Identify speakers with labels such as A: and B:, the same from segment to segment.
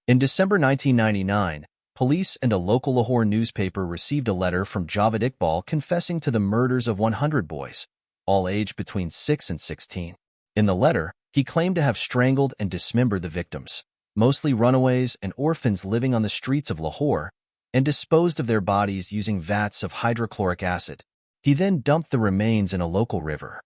A: In December 1999, police and a local Lahore newspaper received a letter from Javed Iqbal confessing to the murders of 100 boys, all aged between 6 and 16. In the letter, he claimed to have strangled and dismembered the victims, mostly runaways and orphans living on the streets of Lahore, and disposed of their bodies using vats of hydrochloric acid. He then dumped the remains in a local river.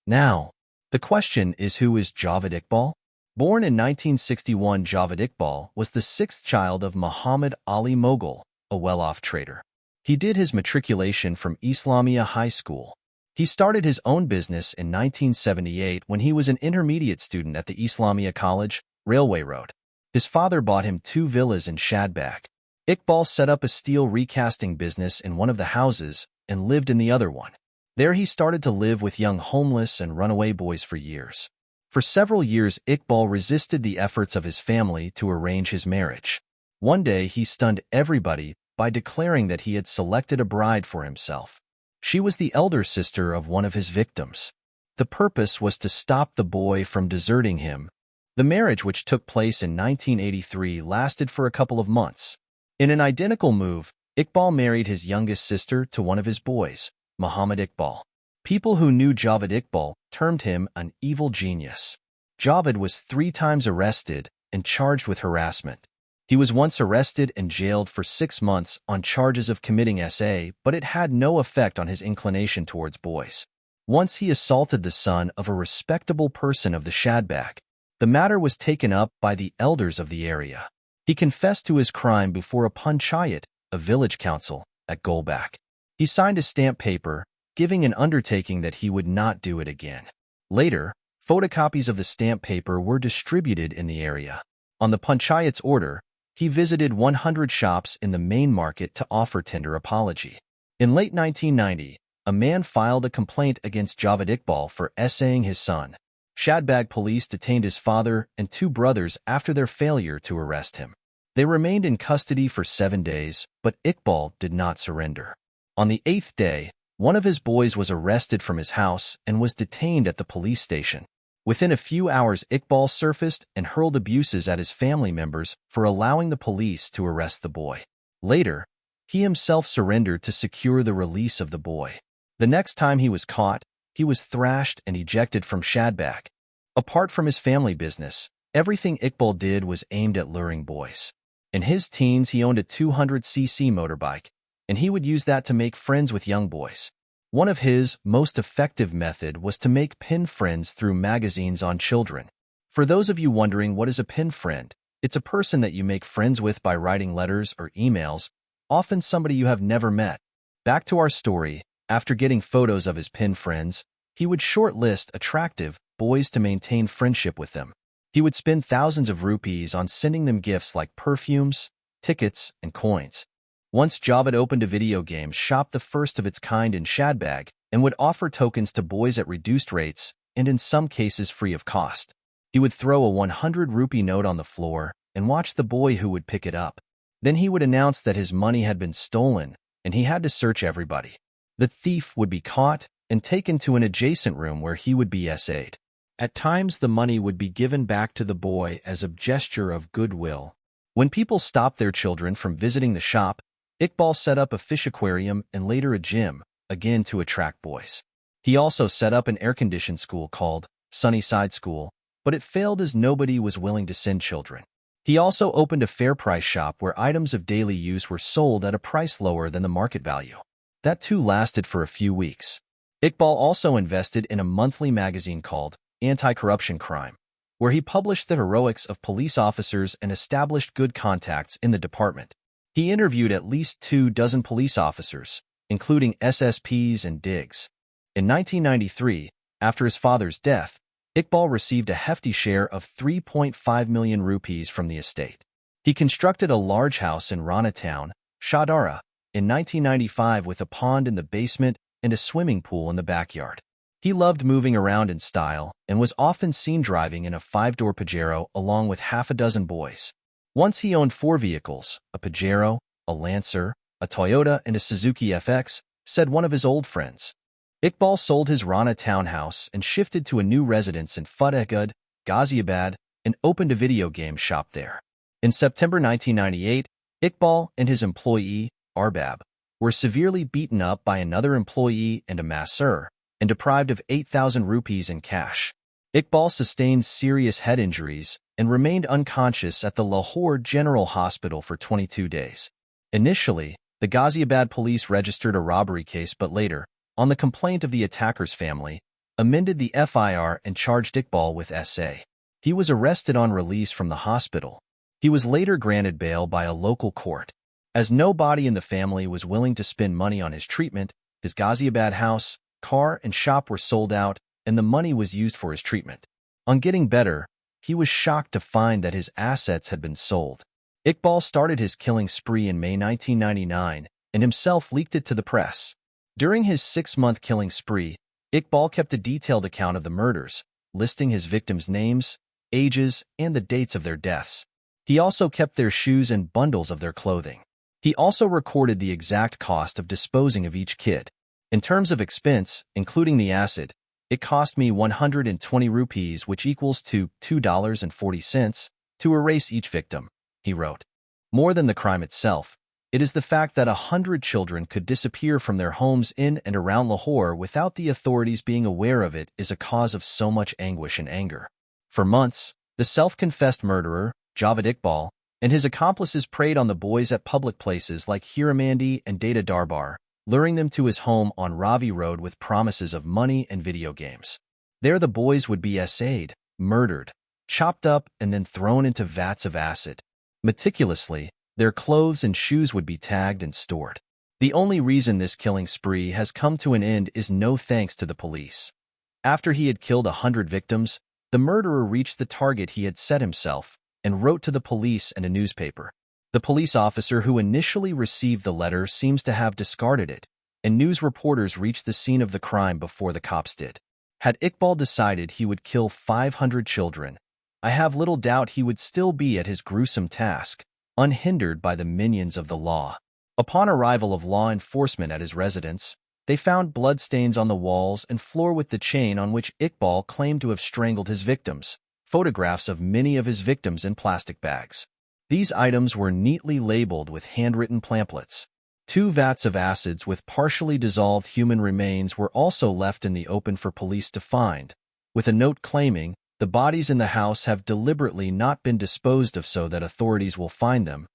A: Now, the question is, who is Javed Iqbal? Born in 1961, Javed Iqbal was the sixth child of Muhammad Ali Mughal, a well-off trader. He did his matriculation from Islamia High School. He started his own business in 1978 when he was an intermediate student at the Islamia College, Railway Road. His father bought him 2 villas in Shadbagh. Iqbal set up a steel recasting business in one of the houses and lived in the other one. There he started to live with young homeless and runaway boys for years. For several years, Iqbal resisted the efforts of his family to arrange his marriage. One day, he stunned everybody by declaring that he had selected a bride for himself. She was the elder sister of one of his victims. The purpose was to stop the boy from deserting him. The marriage, which took place in 1983, lasted for a couple of months. In an identical move, Iqbal married his youngest sister to one of his boys, Muhammad Iqbal. People who knew Javed Iqbal termed him an evil genius. Javed was 3 times arrested and charged with harassment. He was once arrested and jailed for 6 months on charges of committing SA, but it had no effect on his inclination towards boys. Once he assaulted the son of a respectable person of the Shadbagh. The matter was taken up by the elders of the area. He confessed to his crime before a panchayat, a village council, at Golbak. He signed a stamp paper, giving an undertaking that he would not do it again. Later, photocopies of the stamp paper were distributed in the area. On the panchayat's order, he visited 100 shops in the main market to offer tender apology. In late 1990, a man filed a complaint against Javed Iqbal for essaying his son. Shadbagh police detained his father and 2 brothers after their failure to arrest him. They remained in custody for 7 days, but Iqbal did not surrender. On the 8th day, one of his boys was arrested from his house and was detained at the police station. Within a few hours, Iqbal surfaced and hurled abuses at his family members for allowing the police to arrest the boy. Later, he himself surrendered to secure the release of the boy. The next time he was caught, he was thrashed and ejected from Shadbagh. Apart from his family business, everything Iqbal did was aimed at luring boys. In his teens, he owned a 200cc motorbike, and he would use that to make friends with young boys. One of his most effective method was to make pen friends through magazines on children. For those of you wondering what is a pen friend, it's a person that you make friends with by writing letters or emails, often somebody you have never met. Back to our story, after getting photos of his pen friends, he would shortlist attractive boys to maintain friendship with them. He would spend thousands of rupees on sending them gifts like perfumes, tickets, and coins. Once Javed opened a video game shop, the first of its kind in Shadbagh, and would offer tokens to boys at reduced rates and in some cases free of cost. He would throw a 100 rupee note on the floor and watch the boy who would pick it up. Then he would announce that his money had been stolen and he had to search everybody. The thief would be caught and taken to an adjacent room where he would be SA'd. At times, the money would be given back to the boy as a gesture of goodwill. When people stopped their children from visiting the shop, Iqbal set up a fish aquarium and later a gym, again to attract boys. He also set up an air-conditioned school called Sunnyside School, but it failed as nobody was willing to send children. He also opened a fair price shop where items of daily use were sold at a price lower than the market value. That too lasted for a few weeks. Iqbal also invested in a monthly magazine called Anti-Corruption Crime, where he published the heroics of police officers and established good contacts in the department. He interviewed at least 24 police officers, including SSPs and DIGs. In 1993, after his father's death, Iqbal received a hefty share of 3.5 million rupees from the estate. He constructed a large house in Rana Town, Shadara, in 1995 with a pond in the basement and a swimming pool in the backyard. He loved moving around in style and was often seen driving in a 5-door Pajero along with half a dozen boys. Once he owned 4 vehicles, a Pajero, a Lancer, a Toyota and a Suzuki FX, said one of his old friends. Iqbal sold his Rana townhouse and shifted to a new residence in Fatehgud, Ghaziabad, and opened a video game shop there. In September 1998, Iqbal and his employee, Arbab, were severely beaten up by another employee and a masseur, and deprived of 8,000 rupees in cash. Iqbal sustained serious head injuries and remained unconscious at the Lahore General Hospital for 22 days. Initially, the Ghaziabad police registered a robbery case, but later, on the complaint of the attacker's family, amended the FIR and charged Iqbal with SA. He was arrested on release from the hospital. He was later granted bail by a local court. As nobody in the family was willing to spend money on his treatment, his Ghaziabad house, car, and shop were sold out, and the money was used for his treatment. On getting better, he was shocked to find that his assets had been sold. Iqbal started his killing spree in May 1999 and himself leaked it to the press. During his 6-month killing spree, Iqbal kept a detailed account of the murders, listing his victims' names, ages, and the dates of their deaths. He also kept their shoes and bundles of their clothing. He also recorded the exact cost of disposing of each kid. In terms of expense, including the acid, it cost me 120 rupees, which equals to $2.40, to erase each victim, he wrote. More than the crime itself, it is the fact that 100 children could disappear from their homes in and around Lahore without the authorities being aware of it is a cause of so much anguish and anger. For months, the self-confessed murderer, Javed Iqbal, and his accomplices preyed on the boys at public places like Hiramandi and Data Darbar, luring them to his home on Ravi Road with promises of money and video games. There the boys would be essayed, murdered, chopped up, and then thrown into vats of acid. Meticulously, their clothes and shoes would be tagged and stored. The only reason this killing spree has come to an end is no thanks to the police. After he had killed 100 victims, the murderer reached the target he had set himself and wrote to the police and a newspaper. The police officer who initially received the letter seems to have discarded it, and news reporters reached the scene of the crime before the cops did. Had Iqbal decided he would kill 500 children, I have little doubt he would still be at his gruesome task, unhindered by the minions of the law. Upon arrival of law enforcement at his residence, they found bloodstains on the walls and floor with the chain on which Iqbal claimed to have strangled his victims, photographs of many of his victims in plastic bags. These items were neatly labeled with handwritten pamphlets. 2 vats of acids with partially dissolved human remains were also left in the open for police to find, with a note claiming, "The bodies in the house have deliberately not been disposed of so that authorities will find them."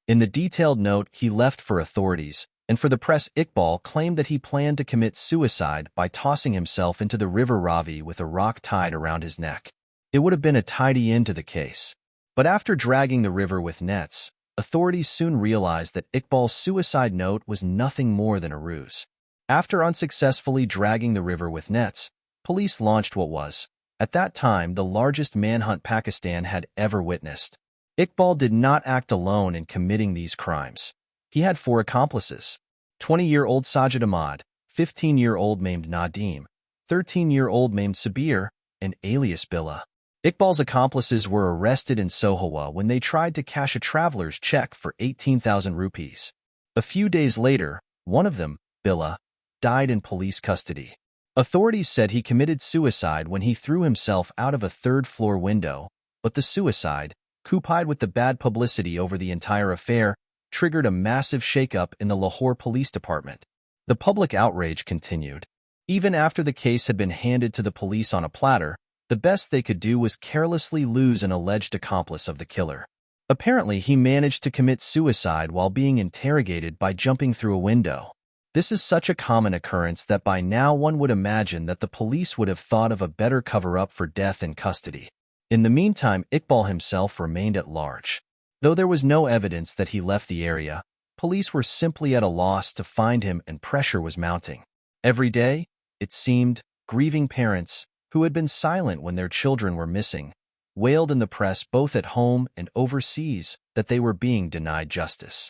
A: In the detailed note he left for authorities, and for the press, Iqbal claimed that he planned to commit suicide by tossing himself into the river Ravi with a rock tied around his neck. It would have been a tidy end to the case. But after dragging the river with nets, authorities soon realized that Iqbal's suicide note was nothing more than a ruse. After unsuccessfully dragging the river with nets, police launched what was, at that time, the largest manhunt Pakistan had ever witnessed. Iqbal did not act alone in committing these crimes. He had 4 accomplices: 20-year-old Sajid Ahmad, 15-year-old named Nadeem, 13-year-old named Sabir, and alias Bella. Iqbal's accomplices were arrested in Sohawa when they tried to cash a traveler's check for 18,000 rupees. A few days later, one of them, Bella, died in police custody. Authorities said he committed suicide when he threw himself out of a 3rd-floor window, but the suicide, coupled with the bad publicity over the entire affair, triggered a massive shakeup in the Lahore Police Department. The public outrage continued. Even after the case had been handed to the police on a platter, the best they could do was carelessly lose an alleged accomplice of the killer. Apparently, he managed to commit suicide while being interrogated by jumping through a window. This is such a common occurrence that by now one would imagine that the police would have thought of a better cover-up for death in custody. In the meantime, Iqbal himself remained at large. Though there was no evidence that he left the area, police were simply at a loss to find him and pressure was mounting. Every day, it seemed, grieving parents, who had been silent when their children were missing, wailed in the press both at home and overseas that they were being denied justice.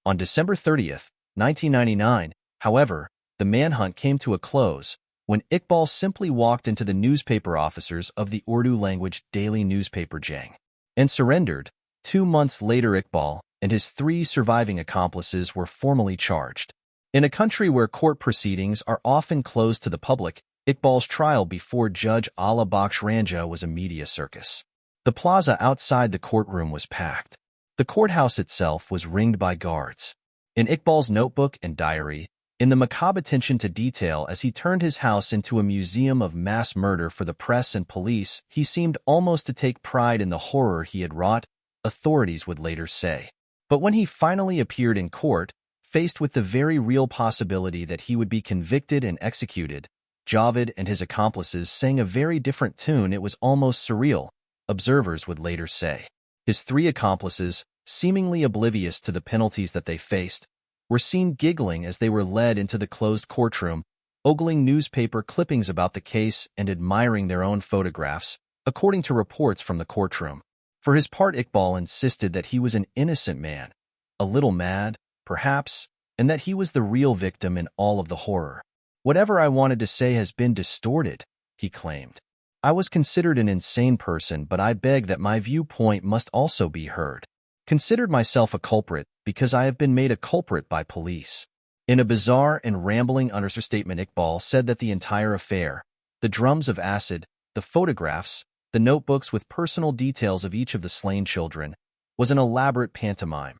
A: On December 30th, 1999, however, the manhunt came to a close when Iqbal simply walked into the newspaper officers of the Urdu-language daily newspaper Jang and surrendered. 2 months later, Iqbal, and his 3 surviving accomplices were formally charged. In a country where court proceedings are often closed to the public, Iqbal's trial before Judge Ala Bakhsh Ranja was a media circus. The plaza outside the courtroom was packed. The courthouse itself was ringed by guards. In Iqbal's notebook and diary, in the macabre attention to detail as he turned his house into a museum of mass murder for the press and police, he seemed almost to take pride in the horror he had wrought, authorities would later say. But when he finally appeared in court, faced with the very real possibility that he would be convicted and executed, Javed and his accomplices sang a very different tune. It was almost surreal, observers would later say. His 3 accomplices, seemingly oblivious to the penalties that they faced, were seen giggling as they were led into the closed courtroom, ogling newspaper clippings about the case and admiring their own photographs, according to reports from the courtroom. For his part, Iqbal insisted that he was an innocent man, a little mad, perhaps, and that he was the real victim in all of the horror. "Whatever I wanted to say has been distorted," he claimed. "I was considered an insane person, but I beg that my viewpoint must also be heard. Considered myself a culprit because I have been made a culprit by police." In a bizarre and rambling understatement, Iqbal said that the entire affair, the drums of acid, the photographs, the notebooks with personal details of each of the slain children, was an elaborate pantomime.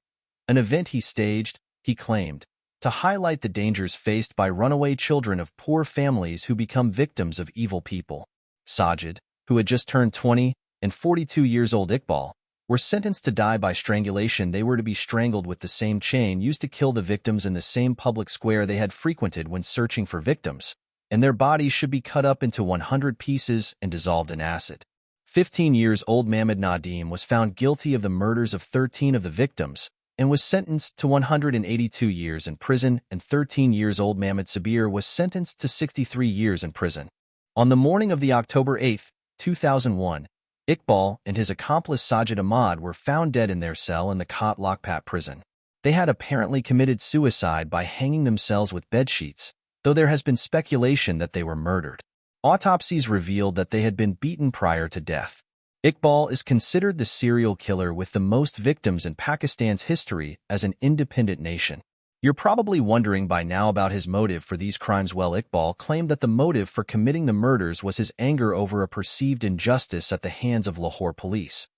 A: An event he staged, he claimed, to highlight the dangers faced by runaway children of poor families who become victims of evil people. Sajid, who had just turned 20, and 42 years old Iqbal, were sentenced to die by strangulation. They were to be strangled with the same chain used to kill the victims in the same public square they had frequented when searching for victims, and their bodies should be cut up into 100 pieces and dissolved in acid. 15-year-old Mohammed Nadeem was found guilty of the murders of 13 of the victims and was sentenced to 182 years in prison, and 13-year-old Mohammed Sabir was sentenced to 63 years in prison. On the morning of the October 8, 2001, Iqbal and his accomplice Sajid Ahmad were found dead in their cell in the Kot Lokpat prison. They had apparently committed suicide by hanging themselves with bedsheets, though there has been speculation that they were murdered. Autopsies revealed that they had been beaten prior to death. Iqbal is considered the serial killer with the most victims in Pakistan's history as an independent nation. You're probably wondering by now about his motive for these crimes. Well, Iqbal claimed that the motive for committing the murders was his anger over a perceived injustice at the hands of Lahore police.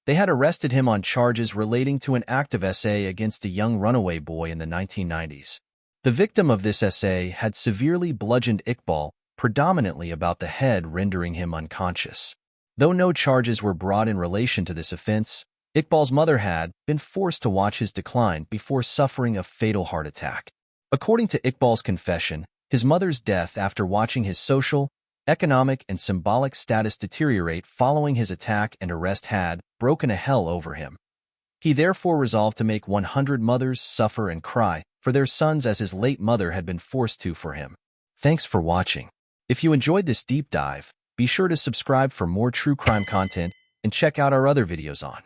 A: They had arrested him on charges relating to an act of SA against a young runaway boy in the 1990s. The victim of this SA had severely bludgeoned Iqbal, predominantly about the head, rendering him unconscious. Though no charges were brought in relation to this offense, Iqbal's mother had been forced to watch his decline before suffering a fatal heart attack. According to Iqbal's confession, his mother's death after watching his social, economic, and symbolic status deteriorate following his attack and arrest had broken a hell over him. He therefore resolved to make 100 mothers suffer and cry for their sons as his late mother had been forced to for him. Thanks for watching. If you enjoyed this deep dive, be sure to subscribe for more true crime content and check out our other videos on